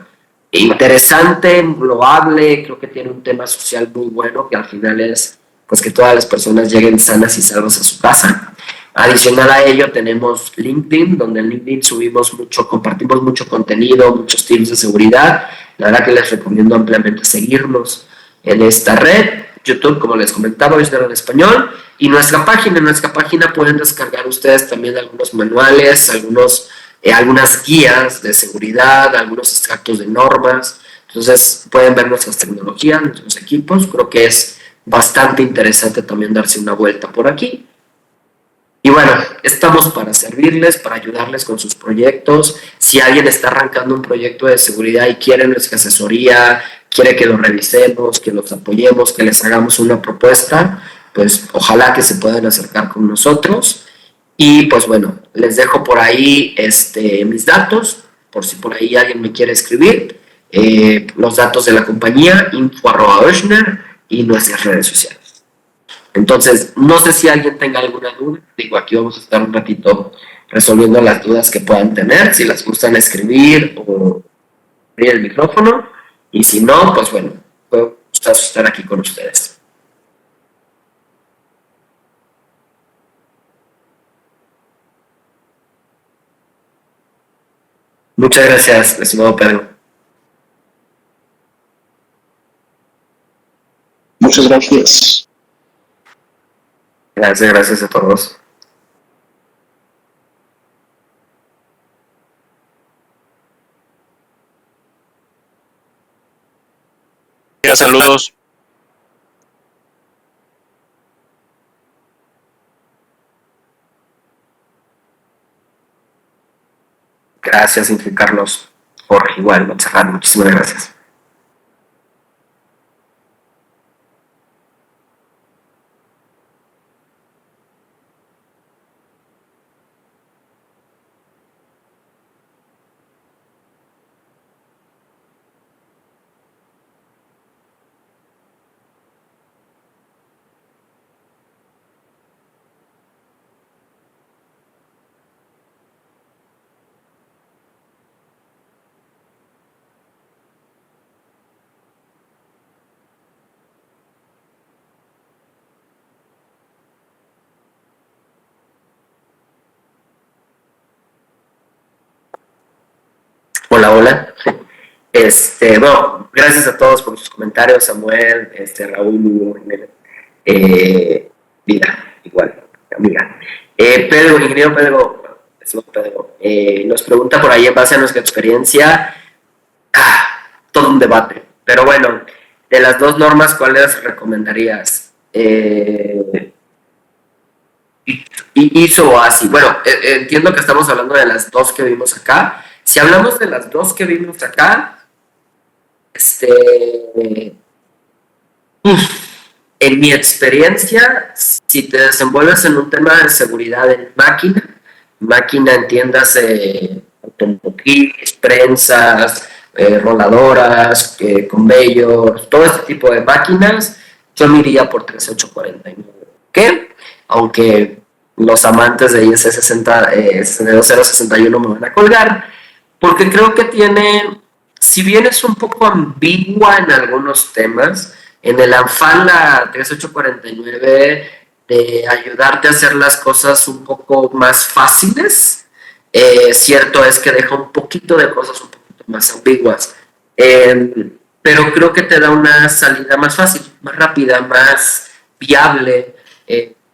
[SPEAKER 1] interesante, loable, creo que tiene un tema social muy bueno, que al final es pues que todas las personas lleguen sanas y salvas a su casa. Adicional a ello tenemos LinkedIn, donde en LinkedIn subimos mucho, compartimos mucho contenido, muchos tips de seguridad. La verdad que les recomiendo ampliamente seguirnos en esta red. YouTube, como les comentaba, hoy en español. Y en nuestra página pueden descargar ustedes también algunos manuales, algunas guías de seguridad, algunos extractos de normas. Entonces pueden ver nuestras tecnologías, nuestros equipos. Creo que es bastante interesante también darse una vuelta por aquí. Y bueno, estamos para servirles, para ayudarles con sus proyectos. Si alguien está arrancando un proyecto de seguridad y quiere nuestra asesoría, quiere que lo revisemos, que los apoyemos, que les hagamos una propuesta, pues ojalá que se puedan acercar con nosotros. Y pues bueno, les dejo por ahí mis datos, por si por ahí alguien me quiere escribir, los datos de la compañía, info@oeshner y nuestras redes sociales. Entonces, no sé si alguien tenga alguna duda. Digo, aquí vamos a estar un ratito resolviendo las dudas que puedan tener, si les gustan escribir o abrir el micrófono. Y si no, pues bueno, fue un gustazo estar aquí con ustedes. Muchas gracias, estimado Pedro.
[SPEAKER 2] Muchas gracias.
[SPEAKER 1] Gracias a todos.
[SPEAKER 2] Saludos.
[SPEAKER 1] Gracias, Inge Carlos. Jorge, igual, Montserrat, muchísimas gracias. Hola, hola. Bueno, gracias a todos por sus comentarios, Samuel, Raúl, Vida, igual, amiga. Pedro, ingeniero Pedro, nos pregunta por ahí en base a nuestra experiencia, todo un debate. Pero bueno, de las dos normas, ¿cuáles recomendarías? ISO o ASI. Bueno, entiendo que estamos hablando de las dos que vimos acá. Si hablamos de las dos que vimos acá, en mi experiencia, si te desenvuelves en un tema de seguridad en máquina entiéndase automotriz, prensas, roladoras, conveyors, todo este tipo de máquinas, yo me iría por 3849. ¿Qué? Aunque los amantes de IS 62061 me van a colgar, porque creo que tiene, si bien es un poco ambigua en algunos temas, en el afán la 3849 de ayudarte a hacer las cosas un poco más fáciles, cierto es que deja un poquito de cosas un poquito más ambiguas, pero creo que te da una salida más fácil, más rápida, más viable.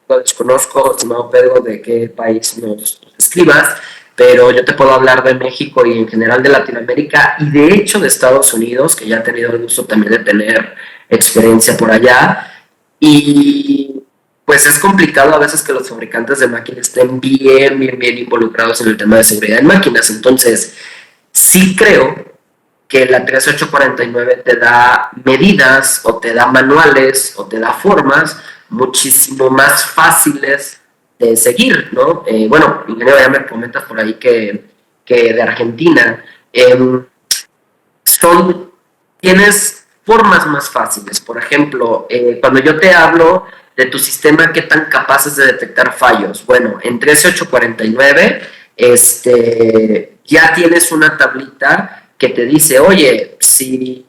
[SPEAKER 1] Lo desconozco, estimado Pedro, de qué país nos escribas, pero yo te puedo hablar de México y en general de Latinoamérica y de hecho de Estados Unidos, que ya he tenido el gusto también de tener experiencia por allá. Y pues es complicado a veces que los fabricantes de máquinas estén bien involucrados en el tema de seguridad en máquinas. Entonces, sí creo que la 3849 te da medidas o te da manuales o te da formas muchísimo más fáciles de seguir, ¿no? Bueno, ingeniero, ya me comentas por ahí que de Argentina, tienes formas más fáciles. Por ejemplo, cuando yo te hablo de tu sistema, ¿qué tan capaz es de detectar fallos? Bueno, en 13849 ya tienes una tablita que te dice, oye, si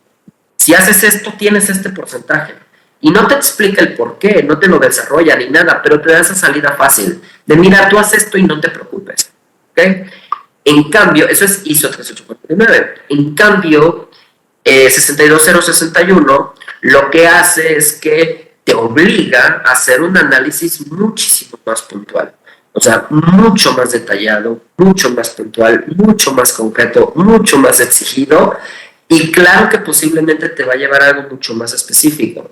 [SPEAKER 1] haces esto, tienes este porcentaje. Y no te explica el por qué, no te lo desarrolla ni nada, pero te da esa salida fácil de, mira, tú haces esto y no te preocupes. ¿Okay? En cambio, eso es ISO 38449. En cambio, 62061 lo que hace es que te obliga a hacer un análisis muchísimo más puntual. O sea, mucho más detallado, mucho más puntual, mucho más concreto, mucho más exigido. Y claro que posiblemente te va a llevar a algo mucho más específico.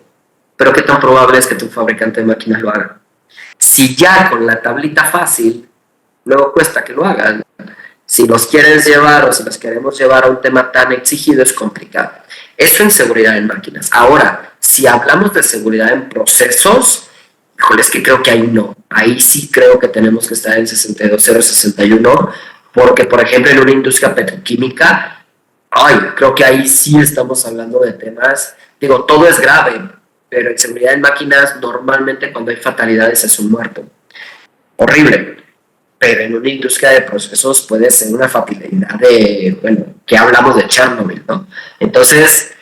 [SPEAKER 1] Pero ¿qué tan probable es que tu fabricante de máquinas lo haga? Si ya con la tablita fácil, luego cuesta que lo hagan. Si los quieres llevar o si los queremos llevar a un tema tan exigido, es complicado. Eso en seguridad en máquinas. Ahora, si hablamos de seguridad en procesos, híjole, es que creo que ahí no. Ahí sí creo que tenemos que estar en 62061, porque, por ejemplo, en una industria petroquímica, creo que ahí sí estamos hablando de temas, digo, todo es grave, pero en seguridad en máquinas, normalmente cuando hay fatalidades es un muerto. Horrible. Pero en una industria de procesos puede ser una fatalidad de, bueno, que hablamos de Chernobyl, ¿no? Entonces,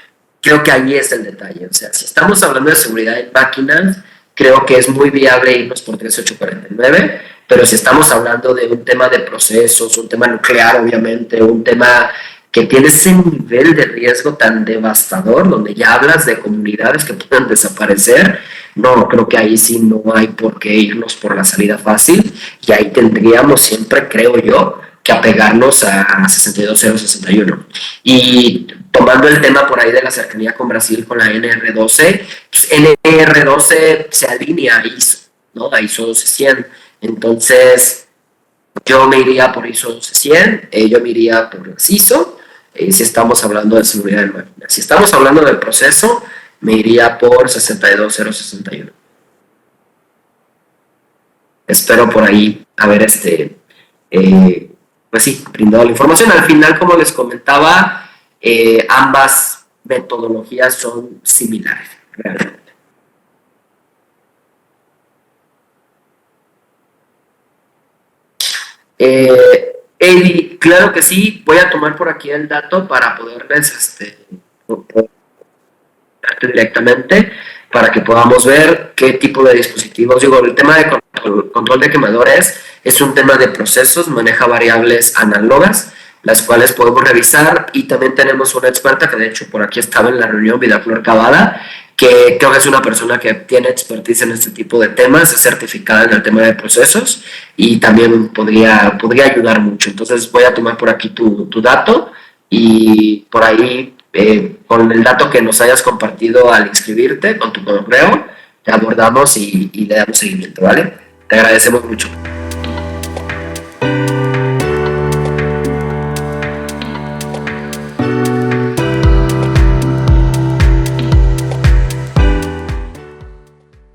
[SPEAKER 1] creo que ahí es el detalle. O sea, si estamos hablando de seguridad en máquinas, creo que es muy viable irnos por 3849, pero si estamos hablando de un tema de procesos, un tema nuclear, obviamente, un tema que tiene ese nivel de riesgo tan devastador, donde ya hablas de comunidades que pueden desaparecer, no, creo que ahí sí no hay por qué irnos por la salida fácil, y ahí tendríamos siempre, creo yo, que apegarnos a 62061. Y tomando el tema por ahí de la cercanía con Brasil, con la NR12, pues NR12 se alinea a ISO, ¿no? A ISO 100. Entonces, yo me iría por ISO 100, yo me iría por ISO, si estamos hablando de seguridad de máquina. Si estamos hablando del proceso, me iría por 62061. Espero por ahí haber pues sí, brindado la información. Al final, como les comentaba, ambas metodologías son similares, realmente. Eddie, claro que sí, voy a tomar por aquí el dato para poderles darte directamente para que podamos ver qué tipo de dispositivos. Digo, el tema de control de quemadores es un tema de procesos, maneja variables análogas, las cuales podemos revisar, y también tenemos una experta que de hecho por aquí estaba en la reunión, Vidaflor Cavada, que creo que es una persona que tiene expertise en este tipo de temas, es certificada en el tema de procesos y también podría ayudar mucho. Entonces voy a tomar por aquí tu dato y por ahí, con el dato que nos hayas compartido al inscribirte, con tu correo, te abordamos y le damos seguimiento, ¿vale? Te agradecemos mucho.